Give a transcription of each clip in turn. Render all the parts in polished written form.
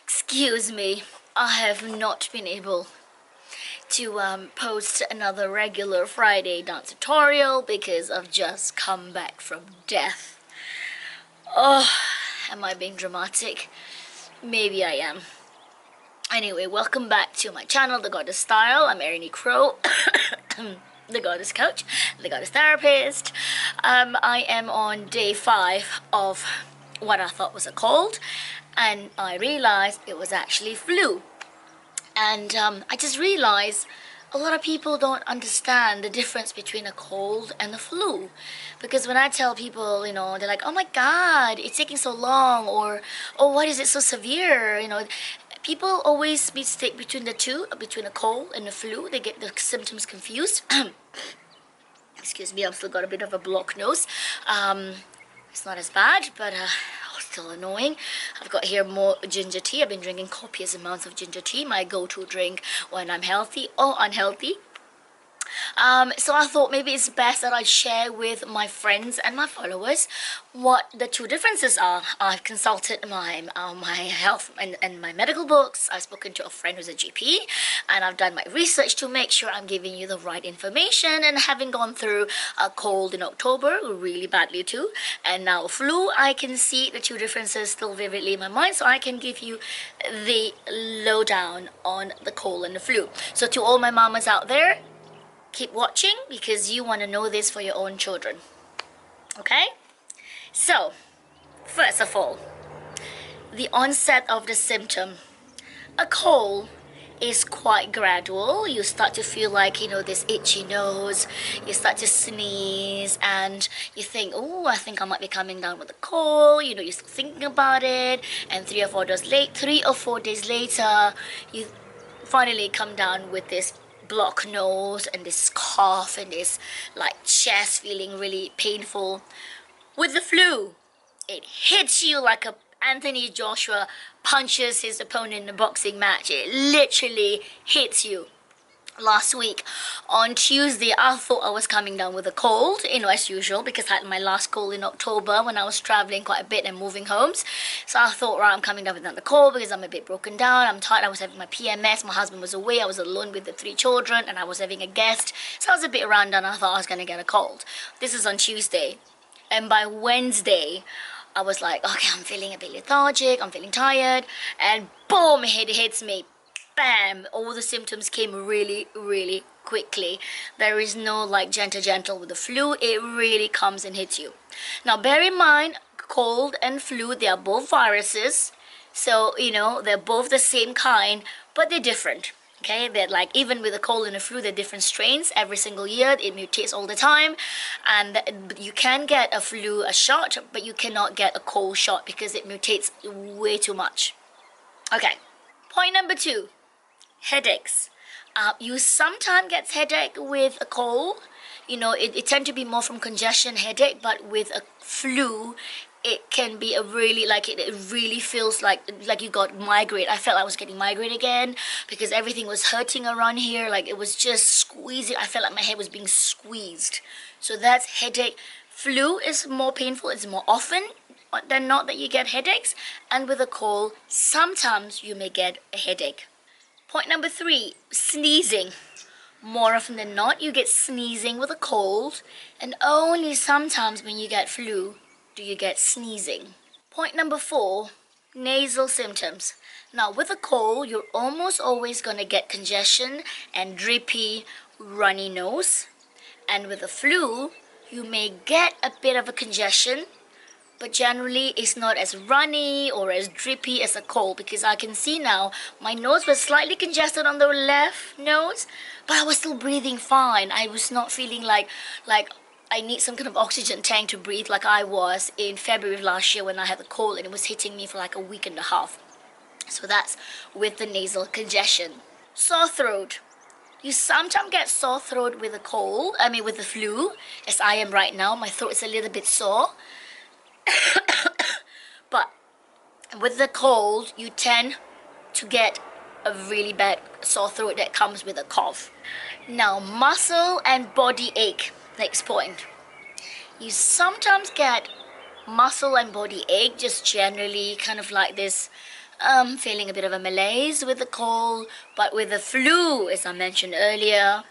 Excuse me, I have not been able to post another regular Friday dance tutorial because I've just come back from death. Oh, am I being dramatic? Maybe I am. Anyway, welcome back to my channel, The Goddess Style. I'm Erin Crow, the Goddess Coach, the Goddess Therapist. I am on day 5 of what I thought was a cold, and I realized it was actually flu. And I just realized a lot of people don't understand the difference between a cold and a flu. Because when I tell people, you know, they're like, oh my God, it's taking so long, or, oh, what is it so severe? You know, people always mistake between the two, between a cold and a flu. They get the symptoms confused. Excuse me, I've still got a bit of a blocked nose. It's not as bad, but still annoying. I've got here more ginger tea. I've been drinking copious amounts of ginger tea, my go-to drink when I'm healthy or unhealthy. So I thought maybe it's best that I share with my friends and my followers what the two differences are. I've consulted my health and my medical books. I've spoken to a friend who's a GP, and I've done my research to make sure I'm giving you the right information. And having gone through a cold in October, really badly too, and now flu, I can see the two differences still vividly in my mind, so I can give you the lowdown on the cold and the flu. So to all my mamas out there, keep watching because you want to know this for your own children. Okay? So, first of all, the onset of the symptom. A cold is quite gradual. You start to feel like, you know, this itchy nose. You start to sneeze and you think, oh, I think I might be coming down with a cold. You know, you're still thinking about it. And 3 or 4 days later, you finally come down with this blocked nose and this cough and this like chest feeling really painful. With the flu, it hits you like a Anthony Joshua punches his opponent in a boxing match. It literally hits you. Last week on Tuesday, I thought I was coming down with a cold, you know, as usual, because I had my last cold in October when I was traveling quite a bit and moving homes. So I thought, right, I'm coming down with another cold because I'm a bit broken down. I'm tired. I was having my PMS. My husband was away. I was alone with the 3 children, and I was having a guest. So I was a bit run down. I thought I was going to get a cold. This is on Tuesday. And by Wednesday, I was like, okay, I'm feeling a bit lethargic. I'm feeling tired. And boom, it hits me. Bam! All the symptoms came really, really quickly. There is no like gentle with the flu. It really comes and hits you. Now bear in mind, cold and flu, they are both viruses. So, you know, they're both the same kind, but they're different. Okay, they're like, even with a cold and a flu, they're different strains every single year. It mutates all the time. And you can get a flu shot, but you cannot get a cold shot because it mutates way too much. Okay, point number 2. Headaches. You sometimes get headache with a cold. You know, it tend to be more from congestion headache, but with a flu, it can be a really, like, it really feels like you got migraine. I felt I was getting migraine again because everything was hurting around here. Like, it was just squeezing. I felt like my head was being squeezed. So that's headache. Flu is more painful. It's more often than not that you get headaches. And with a cold, sometimes you may get a headache. Point number 3, sneezing. More often than not, you get sneezing with a cold, and only sometimes when you get flu do you get sneezing. Point number 4, nasal symptoms. Now, with a cold, you're almost always going to get congestion and drippy, runny nose. And with a flu, you may get a bit of a congestion, but generally it's not as runny or as drippy as a cold, because I can see now my nose was slightly congested on the left nose, but I was still breathing fine. I was not feeling like I need some kind of oxygen tank to breathe like I was in February of last year when I had the cold and it was hitting me for like a week and a half. So that's with the nasal congestion. Sore throat. You sometimes get sore throat with a cold, with the flu, as I am right now. My throat is a little bit sore. But with the cold, you tend to get a really bad sore throat that comes with a cough. Now, muscle and body ache. Next point. You sometimes get muscle and body ache, just generally kind of like this feeling a bit of a malaise with the cold. But with the flu, as I mentioned earlier,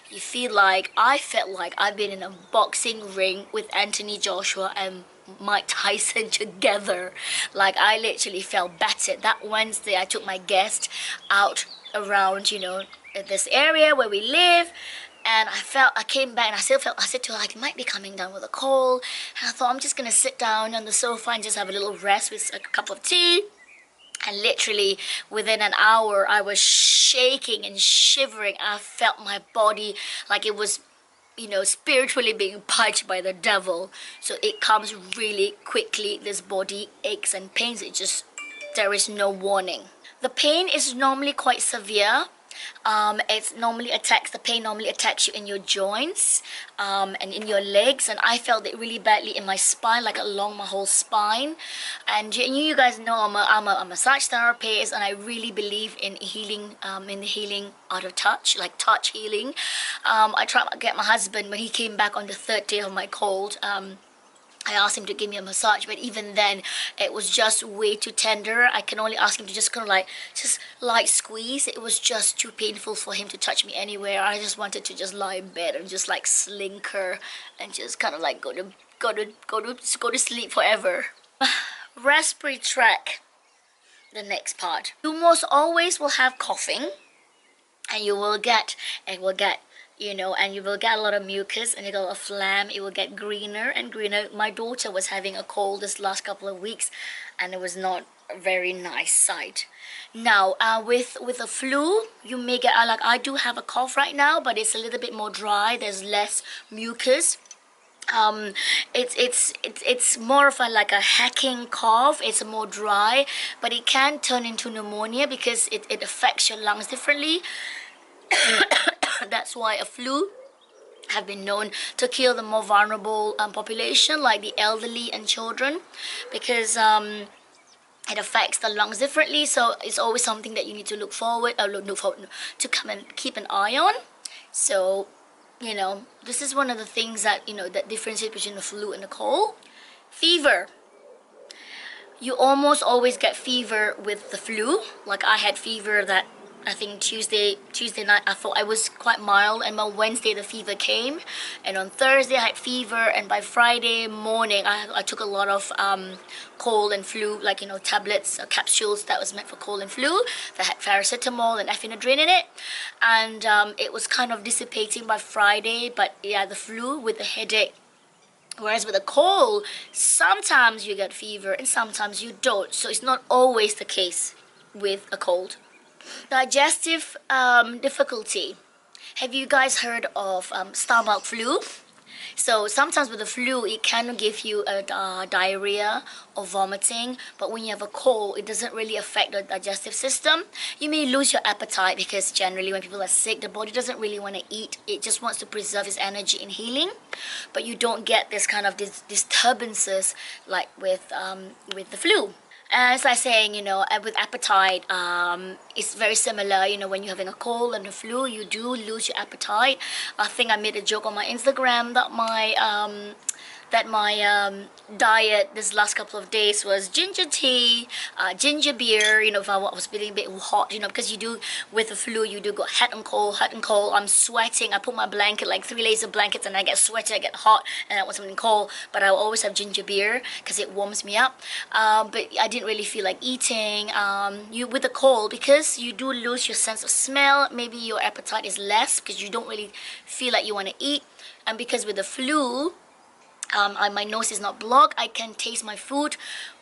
you feel like, I felt like I've been in a boxing ring with Anthony Joshua and Mike Tyson together. Like, I literally felt battered. That Wednesday, I took my guest out around, this area where we live. And I came back and I said to her, I might be coming down with a cold. And I thought, I'm just going to sit down on the sofa and just have a little rest with a cup of tea. And literally within an hour, I was shaking and shivering. I felt my body like it was, spiritually being punched by the devil. So it comes really quickly. This body aches and pains. There is no warning. The pain is normally quite severe. The pain normally attacks you in your joints and in your legs, and I felt it really badly in my spine, like along my whole spine. And you guys know I'm a massage therapist, and I really believe in healing, in the healing out of touch, like touch healing. I tried to get my husband when he came back on the third day of my cold. I asked him to give me a massage, but even then, it was just way too tender. I can only ask him to just kind of just light squeeze. It was just too painful for him to touch me anywhere. I just wanted to just lie in bed and just like slinker and just kind of like go to sleep forever. Respiratory tract, the next part. You most always will have coughing, and it will get and you will get a lot of mucus and you get a lot of phlegm. It will get greener and greener. My daughter was having a cold this last couple of weeks, and it was not a very nice sight. Now, with the flu, you may get like I do have a cough right now, but it's a little bit more dry. There's less mucus. It's more of like a hacking cough. It's more dry, but it can turn into pneumonia because it affects your lungs differently. That's why a flu have been known to kill the more vulnerable population, like the elderly and children, because it affects the lungs differently. So it's always something that you need to look forward to come and keep an eye on. So this is one of the things that that differentiates between the flu and the cold. Fever. You almost always get fever with the flu. Like I had fever that I think Tuesday night. I thought I was quite mild, and on Wednesday the fever came, and on Thursday I had fever, and by Friday morning I took a lot of cold and flu, like tablets or capsules that was meant for cold and flu that had paracetamol and ephedrine in it, and it was kind of dissipating by Friday. But yeah, the flu with the headache. Whereas with a cold, sometimes you get fever and sometimes you don't. So it's not always the case with a cold. Digestive difficulty. Have you guys heard of stomach flu? So sometimes with the flu, it can give you a diarrhea or vomiting, but when you have a cold, it doesn't really affect the digestive system. You may lose your appetite because generally when people are sick, the body doesn't really want to eat. It just wants to preserve its energy in healing, but you don't get this kind of disturbances like with the flu. As I saying, with appetite, it's very similar. When you're having a cold and a flu, you do lose your appetite. I think I made a joke on my Instagram that my diet this last couple of days was ginger tea, ginger beer. If I was feeling a bit hot, because you do with the flu, you do go hot and cold. I'm sweating. I put my blanket, like 3 layers of blankets, and I get sweaty, I get hot, and I want something cold. But I will always have ginger beer because it warms me up. But I didn't really feel like eating. With the cold, because you do lose your sense of smell. Maybe your appetite is less because you don't really feel like you want to eat. And because with the flu, my nose is not blocked. I can taste my food,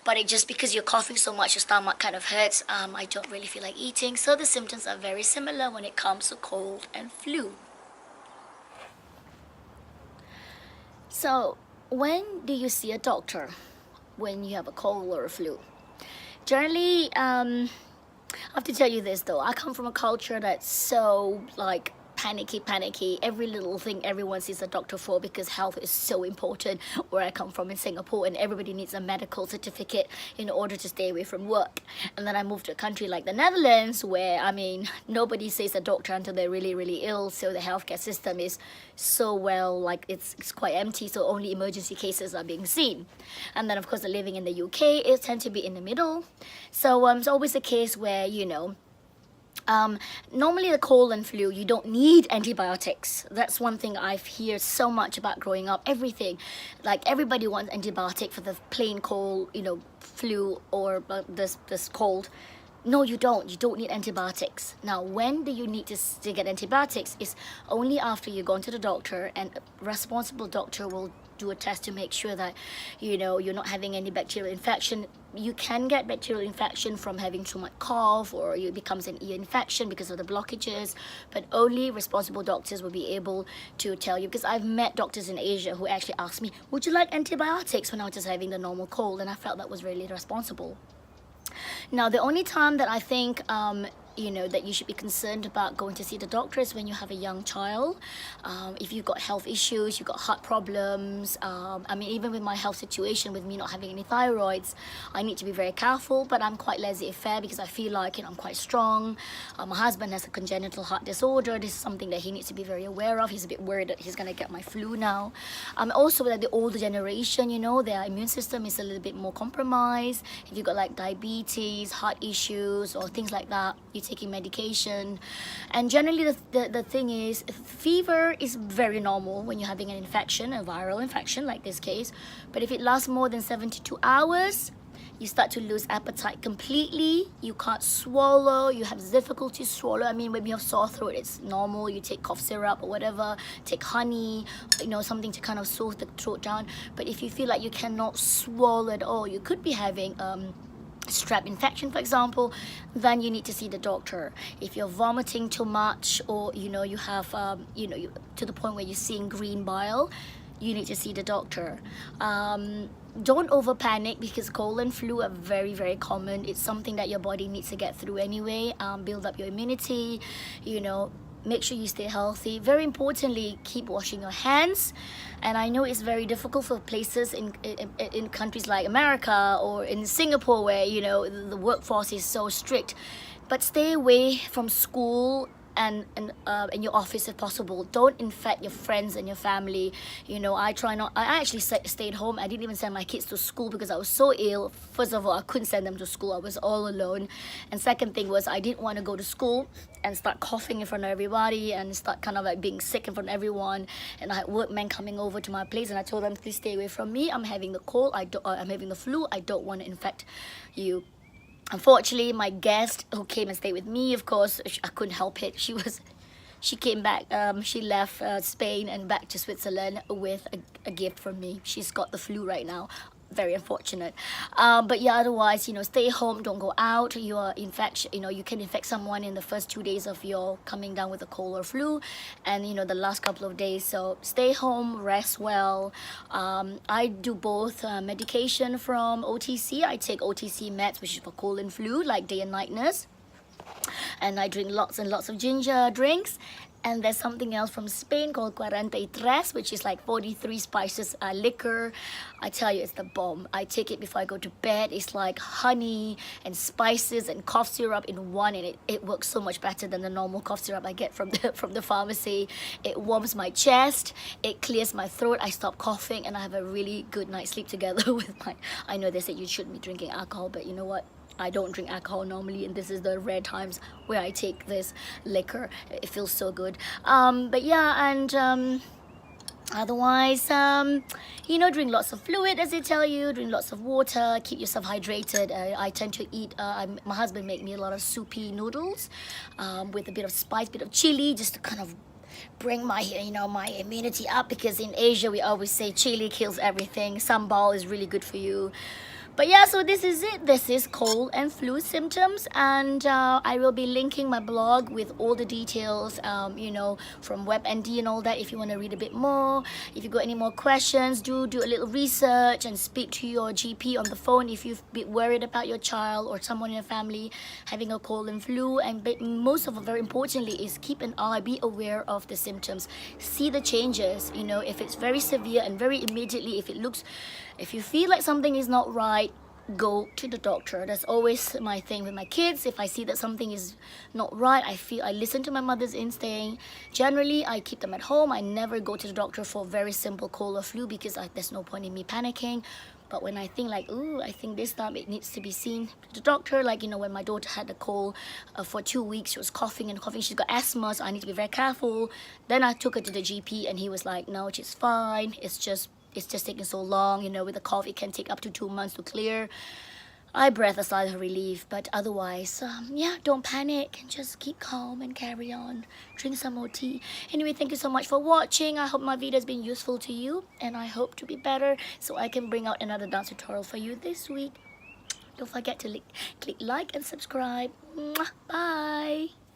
but just because you're coughing so much, your stomach kind of hurts. I don't really feel like eating. So the symptoms are very similar when it comes to cold and flu. So when do you see a doctor when you have a cold or a flu? Generally, I have to tell you this though. I come from a culture that's so like panicky. Every little thing everyone sees a doctor for, because health is so important where I come from in Singapore, and everybody needs a medical certificate in order to stay away from work. And then I moved to a country like the Netherlands where, I mean, nobody sees a doctor until they're really ill, so the healthcare system is so well, like it's quite empty, so only emergency cases are being seen. And then of course living in the UK, it tends to be in the middle. So it's always a case where, you know, normally the cold and flu, you don't need antibiotics. That's one thing I've heard so much about growing up. Everything, like everybody wants antibiotic for the plain cold, you know, flu or this cold. No, you don't. You don't need antibiotics. Now, when do you need to get antibiotics? Is only after you've gone to the doctor, and a responsible doctor will do a test to make sure that, you know, you're not having any bacterial infection. You can get bacterial infection from having too much cough, or it becomes an ear infection because of the blockages, but only responsible doctors will be able to tell you. Because I've met doctors in Asia who actually asked me, would you like antibiotics, when I was just having the normal cold, and I felt that was really responsible. Now, the only time that I think, you know, that you should be concerned about going to see the doctor is when you have a young child. If you've got health issues, you've got heart problems. I mean, even with my health situation, with me not having any thyroids, I need to be very careful, but I'm quite laissez-faire because I feel like, you know, I'm quite strong. My husband has a congenital heart disorder. This is something that he needs to be very aware of. He's a bit worried that he's going to get my flu now. Also, that the older generation, you know, their immune system is a little bit more compromised. If you've got like diabetes, heart issues, or things like that, you're taking medication. And generally the thing is, fever is very normal when you're having an infection, a viral infection like this case. But if it lasts more than 72 hours, you start to lose appetite completely. You can't swallow. You have difficulty swallow. I mean, when you have sore throat, it's normal. You take cough syrup or whatever, take honey, you know, something to kind of soothe the throat down. But if you feel like you cannot swallow at all, you could be having strep infection, for example, then you need to see the doctor. If you're vomiting too much, or you know, you have to the point where you're seeing green bile, you need to see the doctor. Don't over panic, because cold and flu are very common. It's something that your body needs to get through anyway. Build up your immunity, you know, make sure you stay healthy. Very importantly, keep washing your hands. And I know it's very difficult for places in countries like America or in Singapore where, you know, the workforce is so strict. But stay away from school and your office if possible. Don't infect your friends and your family. You know, I actually stayed home. I didn't even send my kids to school because I was so ill. First of all, I couldn't send them to school. I was all alone. And second thing was, I didn't want to go to school and start coughing in front of everybody and start kind of like being sick in front of everyone. And I had workmen coming over to my place, and I told them, please stay away from me. I'm having the cold. I'm having the flu. I don't want to infect you. Unfortunately, my guest who came and stayed with me, of course, I couldn't help it. She came back, she left Spain and back to Switzerland with a gift from me. She's got the flu right now. Very unfortunate. But yeah, otherwise, you know, stay home, don't go out. You can infect someone in the first 2 days of your coming down with a cold or flu, and you know, the last couple of days. So stay home, rest well. I do both medication from OTC. I take OTC meds, which is for cold and flu, like day and night nurse. And I drink lots and lots of ginger drinks. And there's something else from Spain called 43, which is like 43 spices liquor. I tell you, it's the bomb. I take it before I go to bed. It's like honey and spices and cough syrup in one, and it works so much better than the normal cough syrup I get from the pharmacy. It warms my chest, it clears my throat, I stop coughing, and I have a really good night's sleep together with my... I know they said you shouldn't be drinking alcohol, but you know what? I don't drink alcohol normally, and this is the rare times where I take this liquor. It feels so good. But yeah, and otherwise, you know, drink lots of fluid, as they tell you. Drink lots of water. Keep yourself hydrated. I tend to eat. My husband make me a lot of soupy noodles with a bit of spice, bit of chili, just to kind of bring my, you know, my immunity up. Because in Asia, we always say chili kills everything. Sambal is really good for you. But yeah, so this is it. This is cold and flu symptoms, and I will be linking my blog with all the details, from WebMD and all that. If you want to read a bit more, if you got any more questions, do a little research and speak to your GP on the phone if you've been worried about your child or someone in your family having a cold and flu. And most of all, very importantly, is keep an eye, be aware of the symptoms, see the changes. If it's very severe and very immediately, if you feel like something is not right, go to the doctor. That's always my thing with my kids. If I see that something is not right, I listen to my mother's instinct. Generally, I keep them at home. I never go to the doctor for very simple cold or flu because there's no point in me panicking. But when I think I think this time it needs to be seen to the doctor, when my daughter had a cold for 2 weeks, she was coughing and coughing, she's got asthma, so I need to be very careful. Then I took her to the GP and he was like, no, she's fine, it's just taking so long, with the cough it can take up to 2 months to clear. I breathed a sigh of relief, but otherwise, don't panic. Just keep calm and carry on. Drink some more tea. Anyway, thank you so much for watching. I hope my video has been useful to you, and I hope to be better so I can bring out another dance tutorial for you this week. Don't forget to click like and subscribe. Bye!